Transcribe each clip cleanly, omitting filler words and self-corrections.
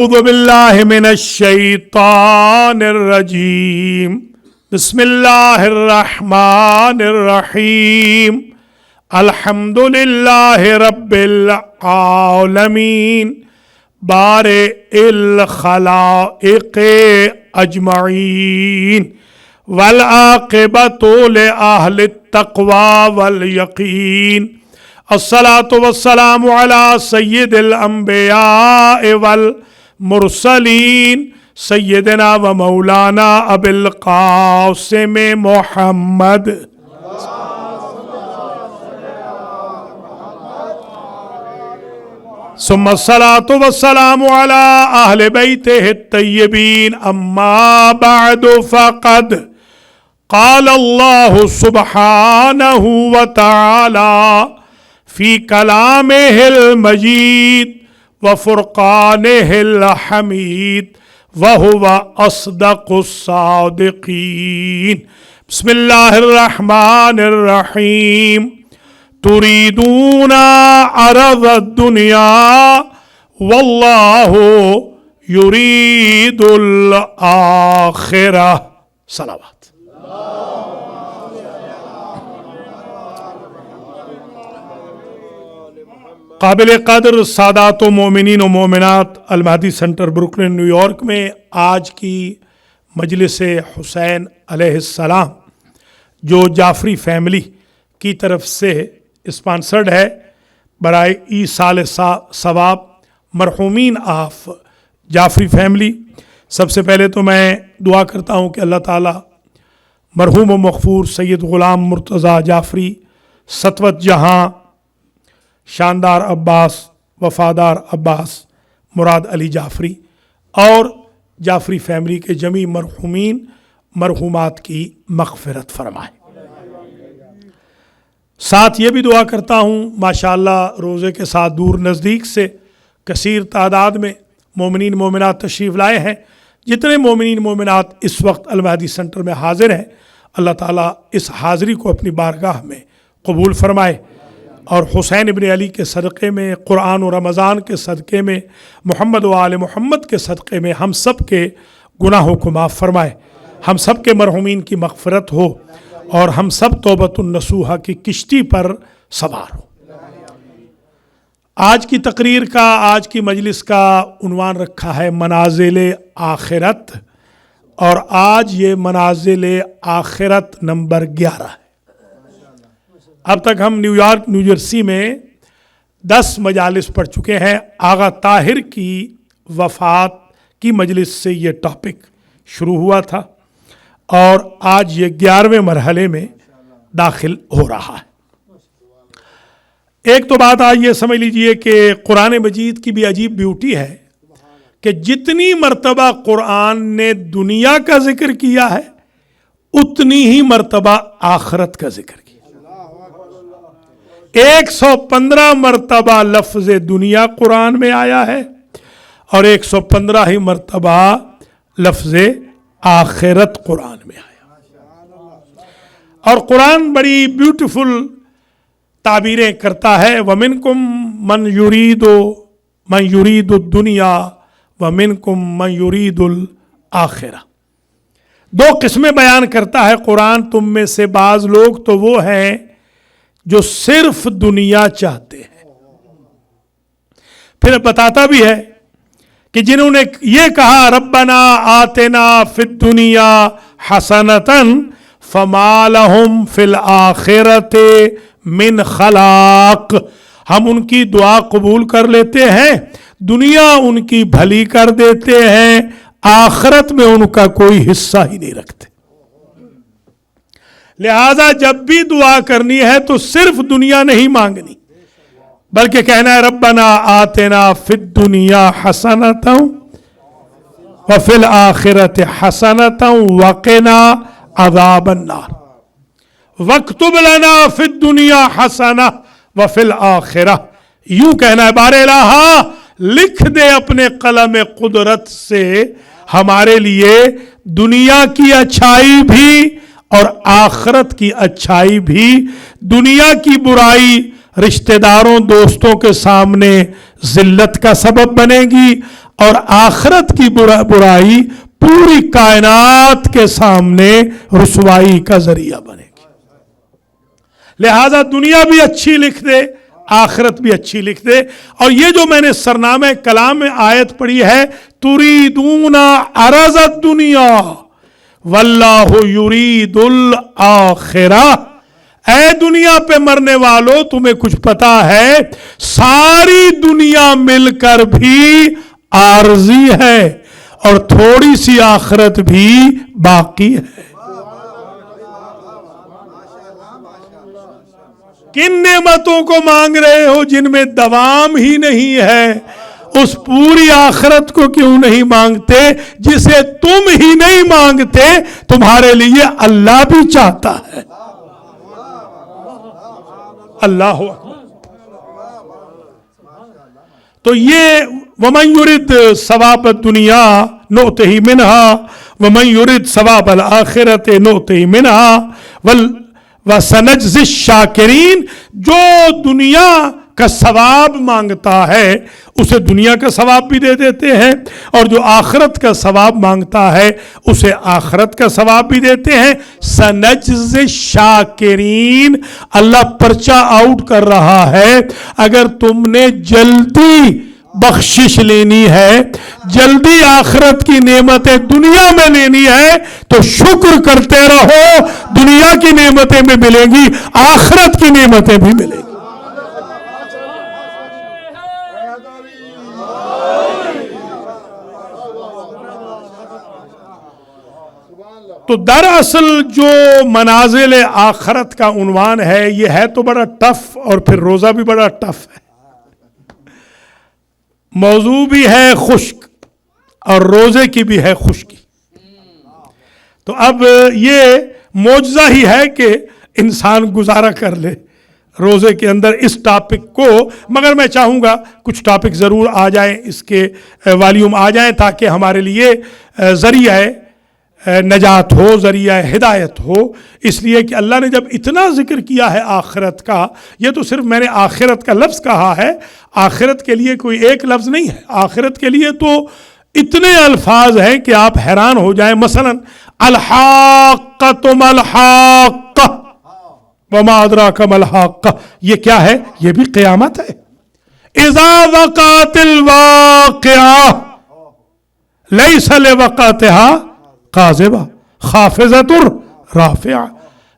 أعوذ بالله من الشيطان الرجيم بسم الله الرحمن الرحيم الحمد لله رب العالمين بارئ الخلائق أجمعين والعاقبة لأهل التقوى واليقين الصلاة والسلام على سيد الأنبياء والمرسلين سيدنا ومولانا أبي القاسم محمد ثم الصلاة والسلام على أهل بيته الطيبين أما بعد فقد قال الله سبحانه وتعالى في كلامه المجيد وفرقانه الحميد وهو أصدق الصادقين بسم الله الرحمن الرحيم تريدون عرض الدنيا والله يريد الآخرة صلوات قابل قدر سادات و مومنین و مومنات المہدی سینٹر بروکلن نیو یارک میں آج کی مجلس حسین علیہ السلام جو جعفری فیملی کی طرف سے اسپانسرڈ ہے برائے ایصال ثواب مرحومین آف جعفری فیملی، سب سے پہلے تو میں دعا کرتا ہوں کہ اللہ تعالیٰ مرحوم و مغفور سید غلام مرتضیٰ جعفری، سطوت جہاں شاندار عباس، وفادار عباس، مراد علی جعفری اور جعفری فیملی کے جمیع مرحومین مرحومات کی مغفرت فرمائے۔ ساتھ یہ بھی دعا کرتا ہوں ماشاءاللہ روزے کے ساتھ دور نزدیک سے کثیر تعداد میں مومنین مومنات تشریف لائے ہیں۔ جتنے مومنین مومنات اس وقت المہدی سینٹر میں حاضر ہیں، اللہ تعالیٰ اس حاضری کو اپنی بارگاہ میں قبول فرمائے اور حسین ابن علی کے صدقے میں، قرآن و رمضان کے صدقے میں، محمد و آل محمد کے صدقے میں ہم سب کے گناہوں کو معاف فرمائے، ہم سب کے مرحومین کی مغفرت ہو اور ہم سب توبۃ النصوحہ کی کشتی پر سوار ہو۔ آج کی تقریر کا، آج کی مجلس کا عنوان رکھا ہے منازل آخرت، اور آج یہ منازل آخرت نمبر 11 ہے۔ اب تک ہم نیو یارک نیو جرسی میں 10 مجالس پڑھ چکے ہیں۔ آغا طاہر کی وفات کی مجلس سے یہ ٹاپک شروع ہوا تھا اور آج یہ 11ویں مرحلے میں داخل ہو رہا ہے۔ ایک تو بات آج یہ سمجھ لیجئے کہ قرآن مجید کی بھی عجیب بیوٹی ہے کہ جتنی مرتبہ قرآن نے دنیا کا ذکر کیا ہے اتنی ہی مرتبہ آخرت کا ذکر کیا۔ 115 مرتبہ لفظ دنیا قرآن میں آیا ہے اور 115 ہی مرتبہ لفظ آخرت قرآن میں آیا۔ اور قرآن بڑی بیوٹیفل تعبیریں کرتا ہے، وَمِنْكُمْ مَنْ يُرِيدُ الدُّنْيَا وَمِنْكُمْ مَنْ يُرِيدُ الْآخِرَةَ۔ 2 قسمیں بیان کرتا ہے قرآن۔ تم میں سے بعض لوگ تو وہ ہیں جو صرف دنیا چاہتے ہیں، پھر بتاتا بھی ہے کہ جنہوں نے یہ کہا ربنا آتنا فی الدنیا حسنۃ فما لہم فی الآخرۃ من خلاق، ہم ان کی دعا قبول کر لیتے ہیں، دنیا ان کی بھلی کر دیتے ہیں، آخرت میں ان کا کوئی حصہ ہی نہیں رکھتے۔ لہذا جب بھی دعا کرنی ہے تو صرف دنیا نہیں مانگنی، بلکہ کہنا ہے ربنا آتنا فی الدنیا حسنۃ وفی الآخرۃ حسنۃ وقنا عذاب النار، واکتب لنا فی الدنیا حسنہ وفی الآخرہ۔ یوں کہنا ہے بار الہ لکھ دے اپنے قلم قدرت سے ہمارے لیے دنیا کی اچھائی بھی اور آخرت کی اچھائی بھی۔ دنیا کی برائی رشتہ داروں دوستوں کے سامنے ذلت کا سبب بنے گی، اور آخرت کی برائی پوری کائنات کے سامنے رسوائی کا ذریعہ بنے گی. لہذا دنیا بھی اچھی لکھ دے، آخرت بھی اچھی لکھ دے. اور یہ جو میں نے سرنامہ کلام میں آیت پڑھی ہے، تریدون عرض الدنیا واللہ یرید الآخرہ، اے دنیا پہ مرنے والو تمہیں کچھ پتا ہے ساری دنیا مل کر بھی عارضی ہے اور تھوڑی سی آخرت بھی باقی ہے. کن نعمتوں کو مانگ رہے ہو جن میں دوام ہی نہیں ہے؟ اس پوری آخرت کو کیوں نہیں مانگتے جسے تم ہی نہیں مانگتے، تمہارے لیے اللہ بھی چاہتا ہے. اللہ اکبر. تو یہ وَمَن يُرِدْ ثواب الدنیا نُؤْتِهِ مِنْهَا وَمَن يُرِدْ ثواب الآخرة نُؤْتِهِ مِنْهَا وَسَنَجْزِي الشَّاكِرِينَ. جو دنیا کا ثواب مانگتا ہے اسے دنیا کا ثواب بھی دے دیتے ہیں، اور جو آخرت کا ثواب مانگتا ہے اسے آخرت کا ثواب بھی دیتے ہیں. سنجزی الشاکرین. اللہ پرچہ آؤٹ کر رہا ہے، اگر تم نے جلدی بخشش لینی ہے، جلدی آخرت کی نعمتیں دنیا میں لینی ہے، تو شکر کرتے رہو. دنیا کی نعمتیں بھی ملیں گی، آخرت کی نعمتیں بھی ملیں گی. تو دراصل جو منازل آخرت کا عنوان ہے، یہ ہے تو بڑا ٹف، اور پھر روزہ بھی بڑا ٹف ہے. موضوع بھی ہے خشک اور روزے کی بھی ہے خشکی. تو اب یہ معجزہ ہی ہے کہ انسان گزارا کر لے روزے کے اندر اس ٹاپک کو. مگر میں چاہوں گا کچھ ٹاپک ضرور آ جائیں، اس کے والیوم آ جائیں، تاکہ ہمارے لیے ذریعہ نجات ہو، ذریعہ ہدایت ہو. اس لیے کہ اللہ نے جب اتنا ذکر کیا ہے آخرت کا، یہ تو صرف میں نے آخرت کا لفظ کہا ہے، آخرت کے لیے کوئی ایک لفظ نہیں ہے. آخرت کے لیے تو اتنے الفاظ ہیں کہ آپ حیران ہو جائیں. مثلا الحاقۃ ما الحاقۃ وما ادراک ما الحاقۃ، یہ کیا ہے؟ یہ بھی قیامت ہے. اذا وقعت الواقعہ لیس لوقعتها قاذبہ خافضۃ رافعہ،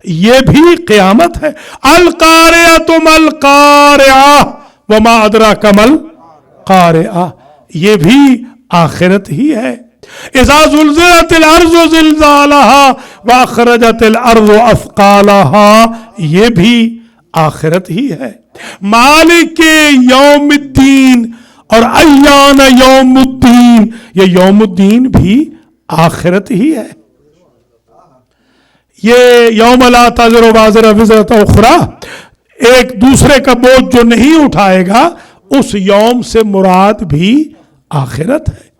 یہ بھی قیامت ہے. القارعۃ ما القارعہ وما ادراک ما القارعہ، یہ بھی آخرت ہی ہے. اذا زلزلت الارض زلزالها واخرجت الارض اثقالها، یہ بھی آخرت ہی ہے. مالک یوم الدین اور ایان یوم الدین، یہ یوم الدین بھی آخرت ہی ہے. یہ یوم لا تزر وازرۃ وزر اخری، ایک دوسرے کا بوجھ جو نہیں اٹھائے گا، اس یوم سے مراد بھی آخرت ہے.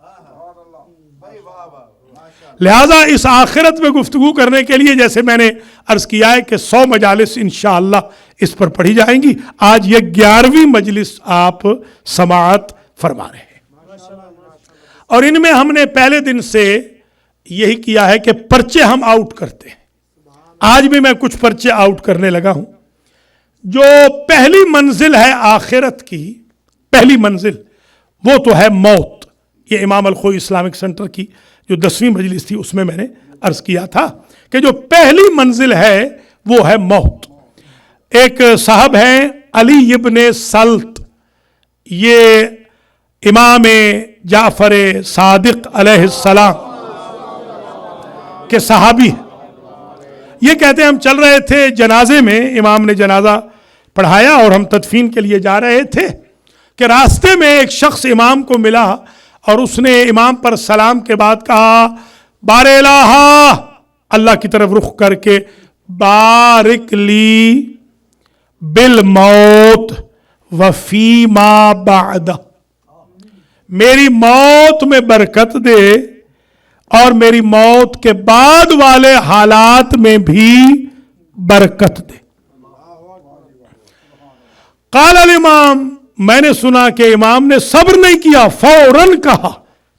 لہذا اس آخرت میں گفتگو کرنے کے لیے جیسے میں نے عرض کیا ہے کہ 100 مجالس انشاءاللہ اس پر پڑھی جائیں گی. آج یہ 11ویں مجلس آپ سماعت فرما رہے ہیں، اور ان میں ہم نے پہلے دن سے یہی کیا ہے کہ پرچے ہم آؤٹ کرتے ہیں. آج بھی میں کچھ پرچے آؤٹ کرنے لگا ہوں. جو پہلی منزل ہے آخرت کی، پہلی منزل وہ تو ہے موت. یہ امام الخوئی اسلامک سینٹر کی جو 10ویں مجلس تھی اس میں نے عرض کیا تھا کہ جو پہلی منزل ہے وہ ہے موت. ایک صاحب ہیں علی ابن سلط، یہ امام جعفر صادق علیہ السلام کے صحابی ہیں. یہ کہتے ہیں ہم چل رہے تھے جنازے میں، امام نے جنازہ پڑھایا اور ہم تدفین کے لیے جا رہے تھے کہ راستے میں ایک شخص امام کو ملا اور اس نے امام پر سلام کے بعد کہا بار الہ، اللہ کی طرف رخ کر کے، بارک لی بالموت وفی ما بعد، میری موت میں برکت دے اور میری موت کے بعد والے حالات میں بھی برکت دے. قال الامام، میں نے سنا کہ امام نے صبر نہیں کیا، فوراً کہا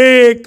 1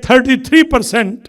33%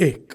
1।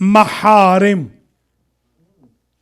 المحارم,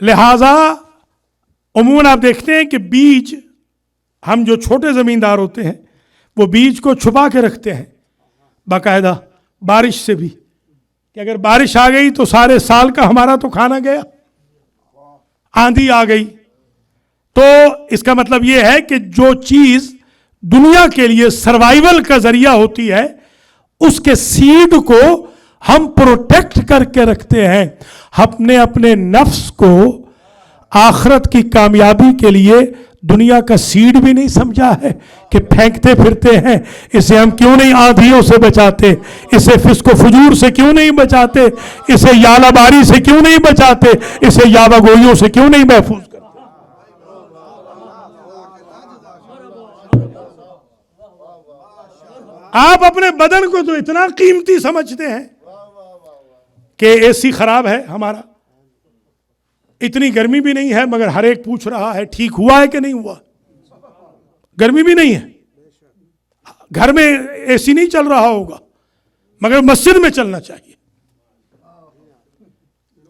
لہذا عموماً آپ دیکھتے ہیں کہ بیج، ہم جو چھوٹے زمیندار ہوتے ہیں وہ بیج کو چھپا کے رکھتے ہیں باقاعدہ، بارش سے بھی، کہ اگر بارش آ گئی تو سارے سال کا ہمارا تو کھانا گیا، آندھی آ گئی تو اس کا مطلب یہ ہے کہ جو چیز دنیا کے لیے سروائیول کا ذریعہ ہوتی ہے اس کے سیڈ کو ہم پروٹیکٹ کر کے رکھتے ہیں. اپنے نفس کو آخرت کی کامیابی کے لیے دنیا کا سیڈ بھی نہیں سمجھا ہے کہ پھینکتے پھرتے ہیں. اسے ہم کیوں نہیں آندھیوں سے بچاتے، اسے فسق و فجور سے کیوں نہیں بچاتے، اسے یالہ باری سے کیوں نہیں بچاتے، اسے یاوہ گوئیوں سے کیوں نہیں محفوظ کرتے. آپ اپنے بدن کو تو اتنا قیمتی سمجھتے ہیں کہ اے سی خراب ہے ہمارا، اتنی گرمی بھی نہیں ہے مگر ہر ایک پوچھ رہا ہے ٹھیک ہوا ہے کہ نہیں ہوا. گرمی بھی نہیں ہے، گھر میں اے سی نہیں چل رہا ہوگا مگر مسجد میں چلنا چاہیے.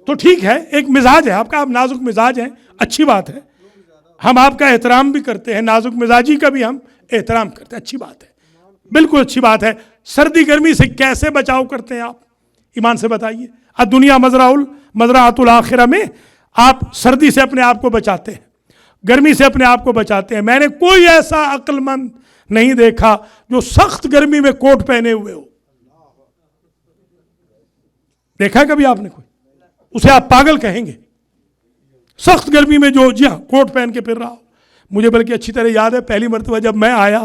تو ٹھیک ہے، ایک مزاج ہے آپ کا، آپ نازک مزاج ہیں، اچھی بات ہے، ہم آپ کا احترام بھی کرتے ہیں، نازک مزاجی کا بھی ہم احترام کرتے ہیں، اچھی بات ہے، بالکل اچھی بات ہے. سردی گرمی سے کیسے بچاؤ کرتے ہیں آپ؟ ایمان سے بتائیے. الدنیا مزرعۃ الآخرہ میں آپ سردی سے اپنے آپ کو بچاتے ہیں، گرمی سے اپنے آپ کو بچاتے ہیں. میں نے کوئی ایسا عقل مند نہیں دیکھا جو سخت گرمی میں کوٹ پہنے ہوئے ہو. دیکھا کبھی آپ نے کوئی؟ اسے آپ پاگل کہیں گے. سخت گرمی میں جو جی ہاں کوٹ پہن کے پھر رہا ہو. مجھے بلکہ اچھی طرح یاد ہے پہلی مرتبہ جب میں آیا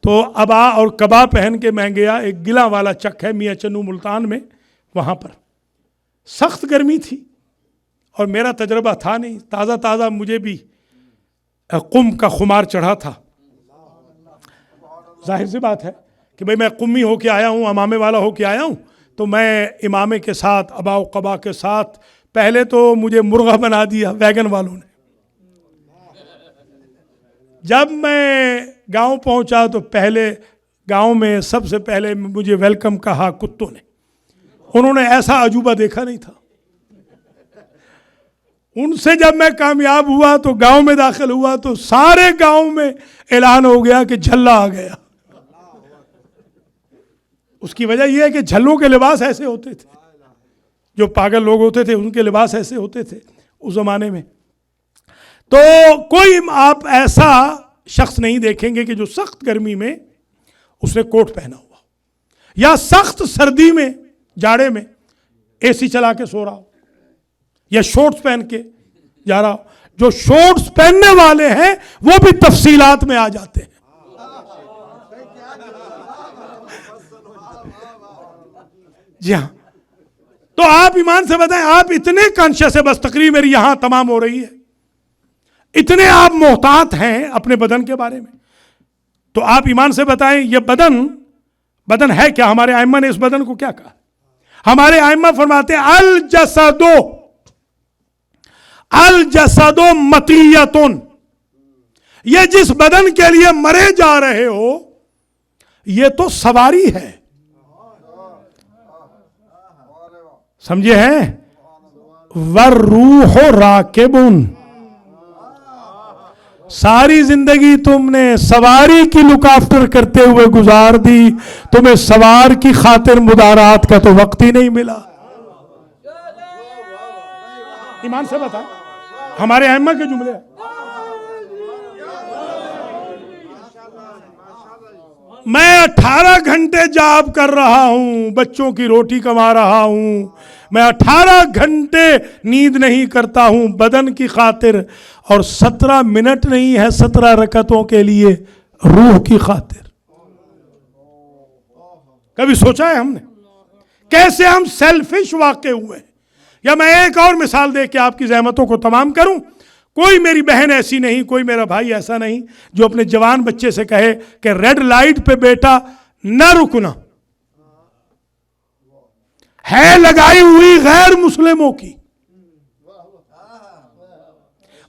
تو ابا اور کبا پہن کے میں گیا، ایک گلا والا چک ہے میاں چنو ملتان میں، وہاں پر سخت گرمی تھی اور میرا تجربہ تھا نہیں، تازہ مجھے بھی قم کا خمار چڑھا تھا. ظاہر سی بات ہے کہ بھئی میں قمی ہو کے آیا ہوں، امامے والا ہو کے آیا ہوں، تو میں امامے کے ساتھ ابا و قبا کے ساتھ، پہلے تو مجھے مرغا بنا دیا ویگن والوں نے. جب میں گاؤں پہنچا تو پہلے گاؤں میں سب سے پہلے مجھے ویلکم کہا کتوں نے. انہوں نے ایسا عجوبہ دیکھا نہیں تھا. ان سے جب میں کامیاب ہوا تو گاؤں میں داخل ہوا تو سارے گاؤں میں اعلان ہو گیا کہ جھلا آ گیا. اس کی وجہ یہ ہے کہ جھلوں کے لباس ایسے ہوتے تھے، جو پاگل لوگ ہوتے تھے ان کے لباس ایسے ہوتے تھے اس زمانے میں. تو کوئی آپ ایسا شخص نہیں دیکھیں گے کہ جو سخت گرمی میں اس نے کوٹ پہنا ہوا یا سخت سردی میں جاڑے میں اے سی چلا کے سو رہا ہو یا شورٹس پہن کے جا رہا ہو. جو شورٹس پہننے والے ہیں وہ بھی تفصیلات میں آ جاتے ہیں. جی ہاں. تو آپ ایمان سے بتائیں، آپ اتنے کانشیس ہے، بس تقریر میری یہاں تمام ہو رہی ہے، اتنے آپ محتاط ہیں اپنے بدن کے بارے میں، تو آپ ایمان سے بتائیں یہ بدن ہے کیا؟ ہمارے ائمہ نے اس بدن کو کیا کہا؟ ہمارے ائمہ فرماتے ہیں الجسد مطیۃ، یہ جس بدن کے لیے مرے جا رہے ہو یہ تو سواری ہے. سمجھے ہیں؟ والروح راکب، ساری زندگی تم نے سواری کی لک آفٹر کرتے ہوئے گزار دی، تمہیں سوار کی خاطر مدارات کا تو وقت ہی نہیں ملا. ایمان سے بتا، ہمارے ائمہ کے جملے ہیں. میں 18 گھنٹے جاب کر رہا ہوں، بچوں کی روٹی کما رہا ہوں، میں 18 گھنٹے نیند نہیں کرتا ہوں بدن کی خاطر، اور 17 منٹ نہیں ہے 17 رکعتوں کے لیے روح کی خاطر. کبھی سوچا ہے ہم نے کیسے ہم سیلفش واقع ہوئے؟ یا میں ایک اور مثال دے کے آپ کی زحمتوں کو تمام کروں. کوئی میری بہن ایسی نہیں، کوئی میرا بھائی ایسا نہیں جو اپنے جوان بچے سے کہے کہ ریڈ لائٹ پہ بیٹا نہ رکنا. ہے لگائی ہوئی غیر مسلموں کی.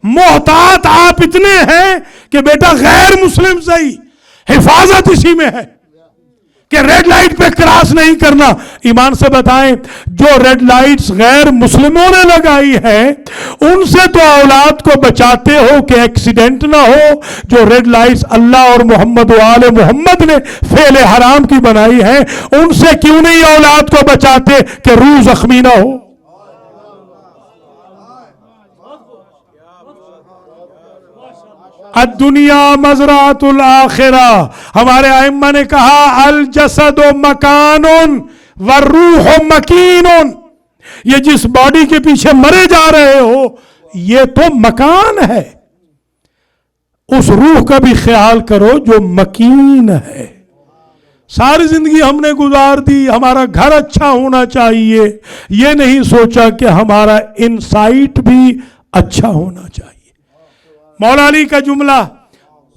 محتاط آپ اتنے ہیں کہ بیٹا غیر مسلم صحیح، حفاظت اسی میں ہے. کہ ریڈ لائٹ پہ کراس نہیں کرنا. ایمان سے بتائیں جو ریڈ لائٹس غیر مسلموں نے لگائی ہے ان سے تو اولاد کو بچاتے ہو کہ ایکسیڈنٹ نہ ہو. جو ریڈ لائٹس اللہ اور محمد و آل محمد نے فعل حرام کی بنائی ہیں ان سے کیوں نہیں اولاد کو بچاتے کہ روح زخمی نہ ہو. الدنیا مزرعۃ الآخرہ. ہمارے ائمہ نے کہا الجسد مکان والروح مکین. یہ جس باڈی کے پیچھے مرے جا رہے ہو یہ تو مکان ہے. اس روح کا بھی خیال کرو جو مکین ہے. ساری زندگی ہم نے گزار دی, ہمارا گھر اچھا ہونا چاہیے, یہ نہیں سوچا کہ ہمارا انسائٹ بھی اچھا ہونا چاہیے. مولا علی کا جملہ,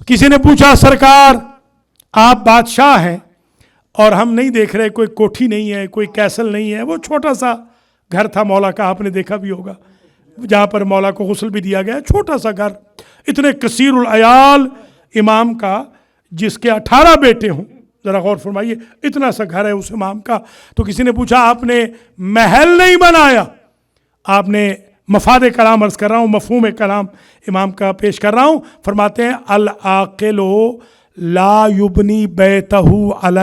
کسی نے پوچھا سرکار آپ بادشاہ ہیں اور ہم نہیں دیکھ رہے, کوئی کوٹھی نہیں ہے, کوئی کیسل نہیں ہے. وہ چھوٹا سا گھر تھا مولا کا, آپ نے دیکھا بھی ہوگا, جہاں پر مولا کو غسل بھی دیا گیا, چھوٹا سا گھر. اتنے کثیر العیال امام کا جس کے 18 بیٹے ہوں, ذرا غور فرمائیے, اتنا سا گھر ہے اس امام کا. تو کسی نے پوچھا آپ نے محل نہیں بنایا, آپ نے مفاد کلام عرض کر رہا ہوں, مفہوم کلام امام کا پیش کر رہا ہوں. فرماتے ہیں العاقل لا یبنی بیتہ علی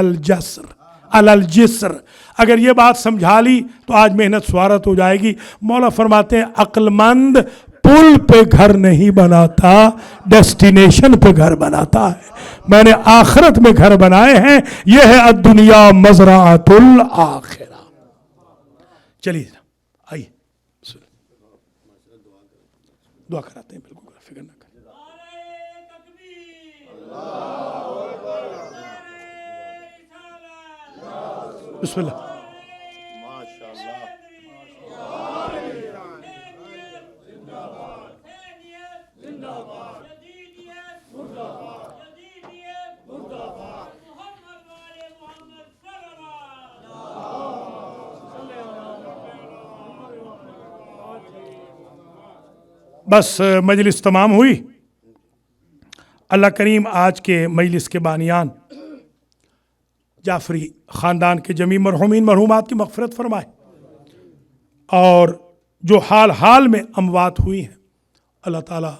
الجسر. اگر یہ بات سمجھا لی تو آج محنت سوارت ہو جائے گی. مولا فرماتے ہیں عقل مند پل پہ گھر نہیں بناتا, ڈیسٹینیشن پہ گھر بناتا ہے. میں نے آخرت میں گھر بنائے ہیں, یہ ہے الدنیا مزرعۃ الآخرہ. چلیے آئیے دعا کراتے ہیں, بالکل فکر نہ کریں. بسم اللہ. بس مجلس تمام ہوئی. اللہ کریم آج کے مجلس کے بانیان جعفری خاندان کے جمیع مرحومین مرحومات کی مغفرت فرمائے, اور جو حال حال میں اموات ہوئی ہیں اللہ تعالی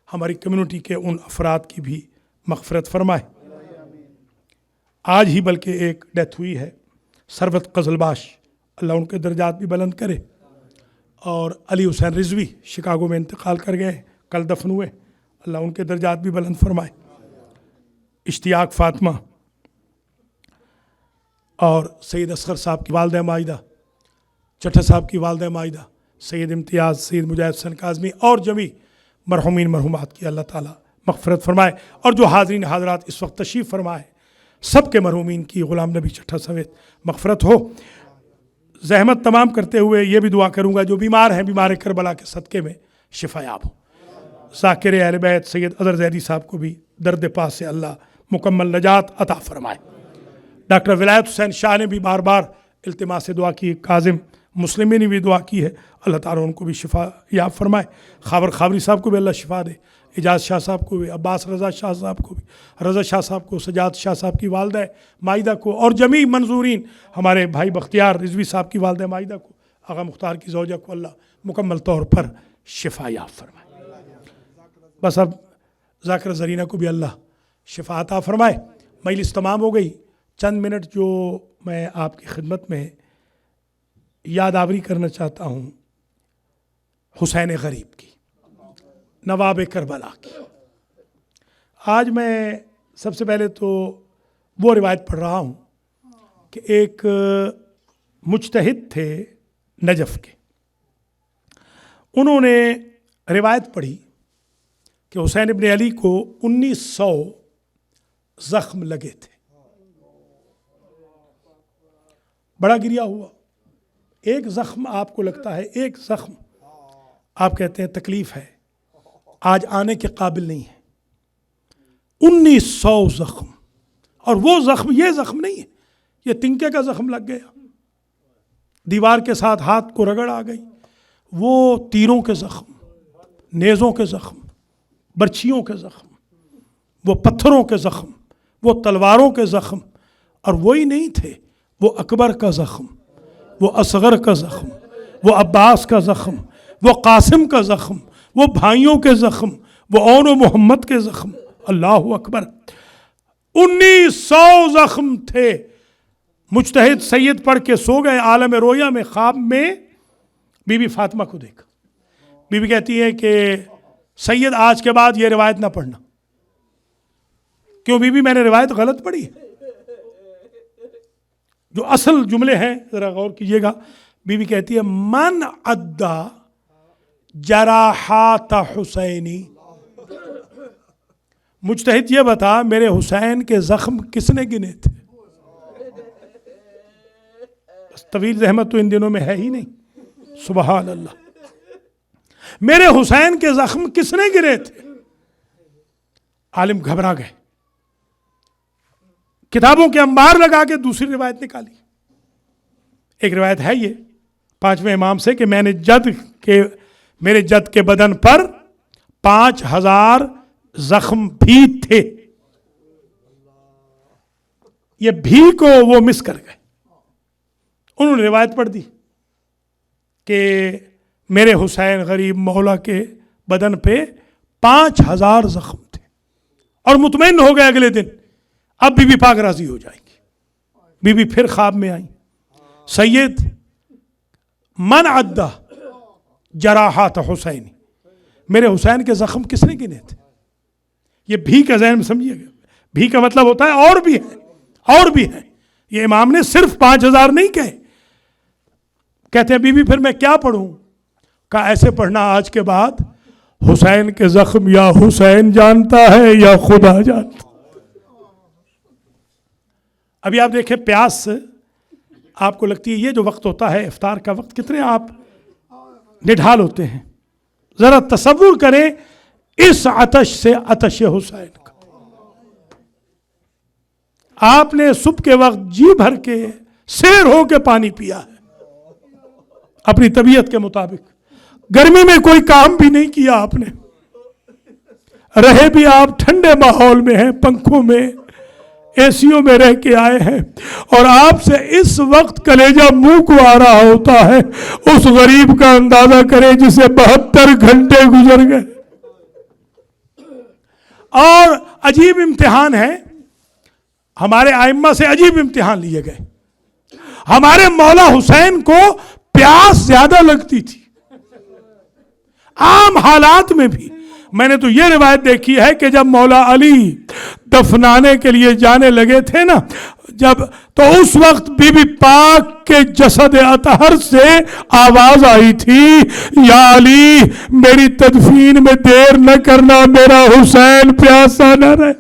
ہماری کمیونٹی کے ان افراد کی بھی مغفرت فرمائے. آج ہی بلکہ ایک ڈیتھ ہوئی ہے, ثروت قزلباش, اللہ ان کے درجات بھی بلند کرے. اور علی حسین رضوی شکاگو میں انتقال کر گئے, کل دفن ہوئے, اللہ ان کے درجات بھی بلند فرمائے. اشتیاق فاطمہ اور سید اصغر صاحب کی والدہ ماجدہ, چٹھا صاحب کی والدہ ماجدہ, سید امتیاز, سید مجاہد حسین کاظمی اور جمیع مرحومین مرحومات کی اللہ تعالیٰ مغفرت فرمائے. اور جو حاضرین حاضرات اس وقت تشریف فرمائے سب کے مرحومین کی غلام نبی چٹھا سمیت مغفرت ہو. زحمت تمام کرتے ہوئے یہ بھی دعا کروں گا جو بیمار ہیں, بیمار کربلا کے صدقے میں شفا یاب ہو. ذاکر اہل بیت سید اظہر زیدی صاحب کو بھی درد پاس سے اللہ مکمل نجات عطا فرمائے. ڈاکٹر ولایت حسین شاہ نے بھی بار بار التماس سے دعا کی, کاظم مسلمی نے بھی دعا کی ہے, اللہ تعالیٰ ان کو بھی شفا یاب فرمائے. خاور خاوری صاحب کو بھی اللہ شفا دے, اعجاز شاہ صاحب کو بھی, عباس رضا شاہ صاحب کو بھی, رضا شاہ صاحب کو, سجاد شاہ صاحب کی والدہ مائدہ کو, اور جمیع منظورین ہمارے بھائی بختیار رضوی صاحب کی والدہ مائدہ کو, آغا مختار کی زوجہ کو اللہ مکمل طور پر شفا یاب فرمائے. بس اب ذاکر زرینہ کو بھی اللہ شفا عطا فرمائے. مجلس تمام ہو گئی. چند منٹ جو میں آپ کی خدمت میں یاد آوری کرنا چاہتا ہوں حسین غریب کی, نواب کربلا کی. آج میں سب سے پہلے تو وہ روایت پڑھ رہا ہوں کہ ایک مجتہد تھے نجف کے, انہوں نے روایت پڑھی کہ حسین ابن علی کو 1900 زخم لگے تھے. بڑا گریہ ہوا. ایک زخم آپ کو لگتا ہے, ایک زخم آپ کہتے ہیں تکلیف ہے, آج آنے کے قابل نہیں ہے. 1900 زخم, اور وہ زخم یہ زخم نہیں ہے, یہ تنکے کا زخم لگ گیا, دیوار کے ساتھ ہاتھ کو رگڑ آ گئی. وہ تیروں کے زخم, نیزوں کے زخم, برچھیوں کے زخم, وہ پتھروں کے زخم, وہ تلواروں کے زخم, اور وہی نہیں تھے، وہ اکبر کا زخم، وہ اصغر کا زخم، وہ عباس کا زخم، وہ قاسم کا زخم، وہ بھائیوں کے زخم، وہ اون و محمد کے زخم، اللہ اکبر، 1900 زخم تھے۔ مجتہد سید پڑھ کے سو گئے عالم رویا میں، خواب میں بی بی فاطمہ کو دیکھا۔ بی بی کہتی ہے کہ سید آج کے بعد یہ روایت نہ پڑھنا۔ کیوں بی بی؟ میں نے روایت غلط پڑھی ہے۔ جو اصل جملے ہیں ذرا غور کیجئے گا۔ بی بی کہتی ہے من عدّا جراحات حسینی، مجتہد یہ بتا میرے حسین کے زخم کس نے گنے تھے؟ طویل زحمت تو ان دنوں میں ہے ہی نہیں، سبحان اللہ۔ میرے حسین کے زخم کس نے گنے تھے؟ عالم گھبرا گئے، کتابوں کے انبار لگا کے دوسری روایت نکالی۔ ایک روایت ہے یہ 5ویں امام سے کہ میرے جد کے بدن پر 5000 زخم بھی تھے۔ یہ بھی کو وہ مس کر گئے، انہوں نے روایت پڑھ دی کہ میرے حسین غریب مولا کے بدن پہ 5000 زخم تھے، اور مطمئن ہو گئے اگلے دن اب بی بی پاک راضی ہو جائیں گی۔ بی بی پھر خواب میں آئیں، سید من عدّا جراحات حسینی، میرے حسین کے زخم کس نے گنے تھے؟ یہ بھی کا ذہن میں سمجھیے گا، بھی کا مطلب ہوتا ہے اور بھی ہے، اور بھی ہے۔ یہ امام نے صرف 5000 نہیں کہے۔ کہتے ہیں بی بی پھر میں کیا پڑھوں؟ کہا ایسے پڑھنا آج کے بعد حسین کے زخم یا حسین جانتا ہے یا خدا جانتا۔ ابھی آپ دیکھیں پیاس آپ کو لگتی ہے، یہ جو وقت ہوتا ہے افطار کا وقت، کتنے آپ نڈھال ہوتے ہیں۔ ذرا تصور کریں اس عطش سے، عطش حسین کا۔ آپ نے صبح کے وقت جی بھر کے سیر ہو کے پانی پیا ہے اپنی طبیعت کے مطابق، گرمی میں کوئی کام بھی نہیں کیا آپ نے، رہے بھی آپ ٹھنڈے ماحول میں ہیں، پنکھوں میں، اے سیوں میں رہ کے آئے ہیں، اور آپ سے اس وقت کلیجہ منہ کو آ رہا ہوتا ہے۔ اس غریب کا اندازہ کریں جسے 72 گھنٹے گزر گئے۔ اور عجیب امتحان ہے، ہمارے ائمہ سے عجیب امتحان لیے گئے۔ ہمارے مولا حسین کو پیاس زیادہ لگتی تھی عام حالات میں بھی۔ میں نے تو یہ روایت دیکھی ہے کہ جب مولا علی دفنانے کے لیے جانے لگے تھے نا، تو اس وقت بی بی پاک کے جسد اطہر سے آواز آئی تھی، یا علی میری تدفین میں دیر نہ کرنا، میرا حسین پیاسا نہ رہے۔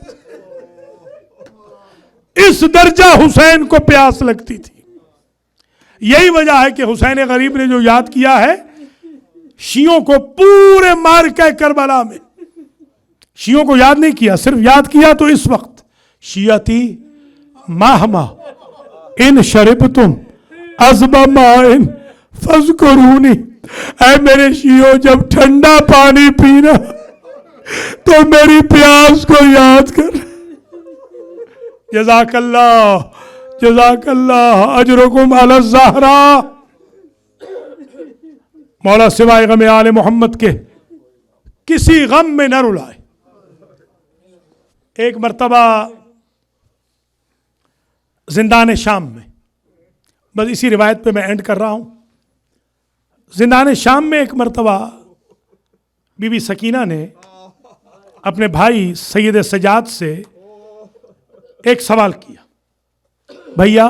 اس درجہ حسین کو پیاس لگتی تھی۔ یہی وجہ ہے کہ حسین غریب نے جو یاد کیا ہے شیعوں کو پورے معرکہ کربلا میں، شیعوں کو یاد نہیں کیا، صرف یاد کیا تو اس وقت، شیعتی مہما ان شربتم عذب ماء فاذکرونی، اے میرے شیعوں جب ٹھنڈا پانی پینا تو میری پیاس کو یاد کر۔ جزاک اللہ، جزاک اللہ، اجرکم علی الزہراء۔ مولا سوائے غم آل محمد کے کسی غم میں نہ رلائے۔ ایک مرتبہ زندان شام میں، بس اسی روایت پہ میں اینڈ کر رہا ہوں، زندان شام میں ایک مرتبہ بی بی سکینہ نے اپنے بھائی سید سجاد سے ایک سوال کیا، بھیا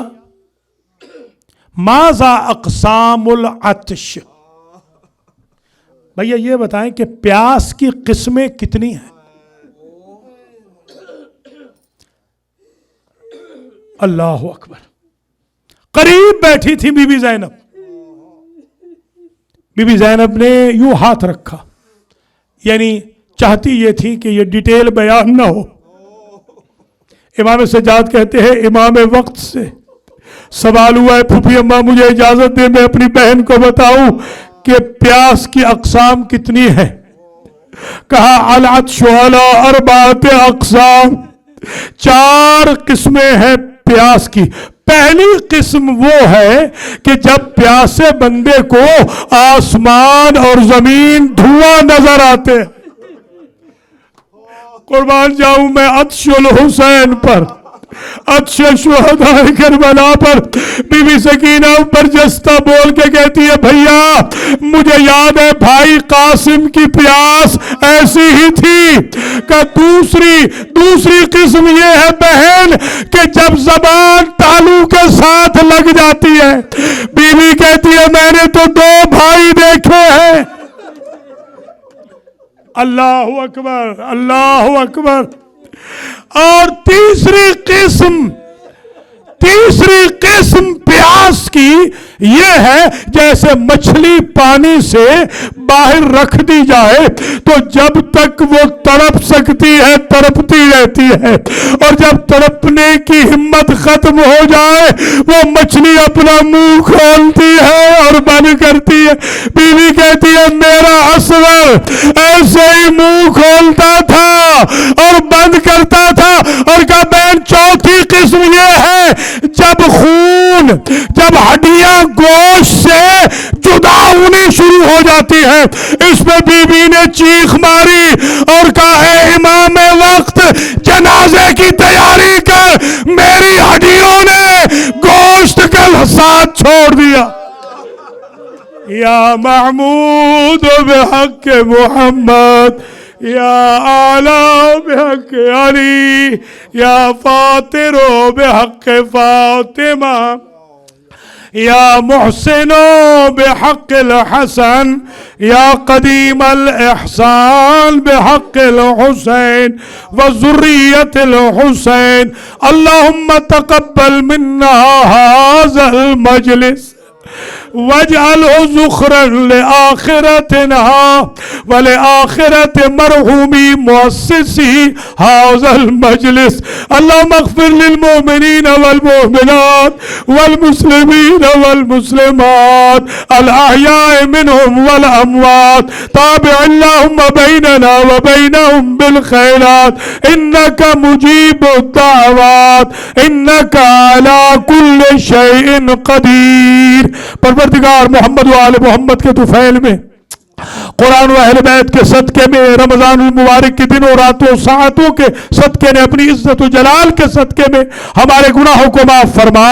ماذا اقسام العطش، بھیا یہ بتائیں کہ پیاس کی قسمیں کتنی ہیں؟ اللہ اکبر۔ قریب بیٹھی تھی بی بی زینب، بی بی زینب نے یوں ہاتھ رکھا، یعنی چاہتی یہ تھی کہ یہ ڈیٹیل بیان نہ ہو۔ امام سجاد کہتے ہیں امام وقت سے سوال ہوا ہے، پھوپھی اماں مجھے اجازت دے میں اپنی بہن کو بتاؤں کہ پیاس کی اقسام کتنی ہے؟ کہا العطش علی اربعۃ اقسام، 4 قسمیں ہیں پیاس کی. پہلی قسم وہ ہے کہ جب پیاسے بندے کو آسمان اور زمین دھواں نظر آتے. قربان جاؤں میں عطش الحسین پر، عطش شہداء کربلا پر. بی بی سکینہ برجستہ بول کے کہتی ہے بھیا مجھے یاد ہے بھائی قاسم کی پیاس ایسی ہی تھی. کہ دوسری قسم یہ ہے بہن کہ جب زبان تالو کے ساتھ لگ جاتی ہے. بی بی کہتی ہے میں نے تو 2 بھائی دیکھے ہیں. اللہ اکبر، اللہ اکبر. اور تیسری قسم پیاس کی یہ ہے جیسے مچھلی پانی سے باہر رکھ دی جائے تو جب تک وہ تڑپ سکتی ہے تڑپتی رہتی ہے، اور جب تڑپنے کی ہمت ختم ہو جائے وہ مچھلی اپنا منہ کھولتی ہے اور بند کرتی ہے. بیوی کہتی ہے میرا اصغر ایسے ہی منہ کھولتا تھا اور بند کرتا تھا. اور کہا بہن چوتھی قسم یہ ہے جب ہڈیاں گوشت سے جدا ہونی شروع ہو جاتی ہے. اس پہ بی بی نے چیخ ماری اور کہا اے امام وقت جنازے کی تیاری کر، میری ہڈیوں نے گوشت کا ساتھ چھوڑ دیا. یا محمود بحق محمد، یا اعلی بحق علی، یا فاطر بحق فاطمہ، یا محسن بحق الحسن، یا قدیم الاحسان بحق الحسین وذریت الحسین. اللہم تقبل منا هذا المجلس واجعله ذخرا لآخرتنا ولآخرة مرحومي مؤسسي هذا المجلس. اللهم اغفر للمؤمنين والمؤمنات والمسلمين والمسلمات الأحياء منهم والأموات. تابع اللهم بيننا وبينهم بالخيرات إنك مجيب الدعوات إنك على كل شيء قدير. پروردگار محمد و آل محمد کے طفیل میں، قرآن و اہل بیت کے صدقے میں، رمضان المبارک کے دنوں راتوں ساعتوں کے صدقے نے، اپنی عزت و جلال کے صدقے میں ہمارے گناہوں کو معاف فرما،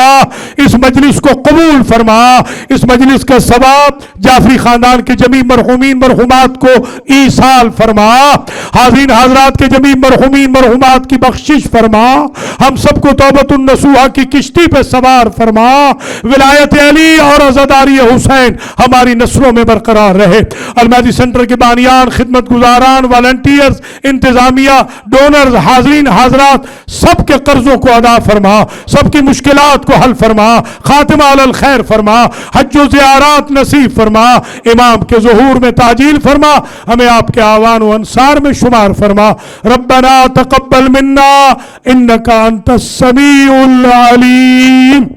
اس مجلس کو قبول فرما، اس مجلس کا ثواب جعفری خاندان کے جمیع مرحومین مرحومات کو ایصال فرما، حاضرین حاضرات کے جمیع مرحومین مرحومات کی بخشش فرما، ہم سب کو توبۃ النصوحہ کی کشتی پہ سوار فرما، ولایت علی اور عزاداری حسین ہماری نسلوں میں برقرار رہے. المہدی سینٹر کے بانیان، خدمت گزاران، والنٹیئرز، انتظامیہ، ڈونرز، حاضرین حاضرات سب کے قرضوں کو ادا فرما، سب کی مشکلات کو حل فرما، خاتمہ علی الخیر فرما، حج و زیارات نصیب فرما، امام کے ظہور میں تعجیل فرما، ہمیں آپ کے آوان و انصار میں شمار فرما. ربنا تقبل منا انک انت السمیع العلیم.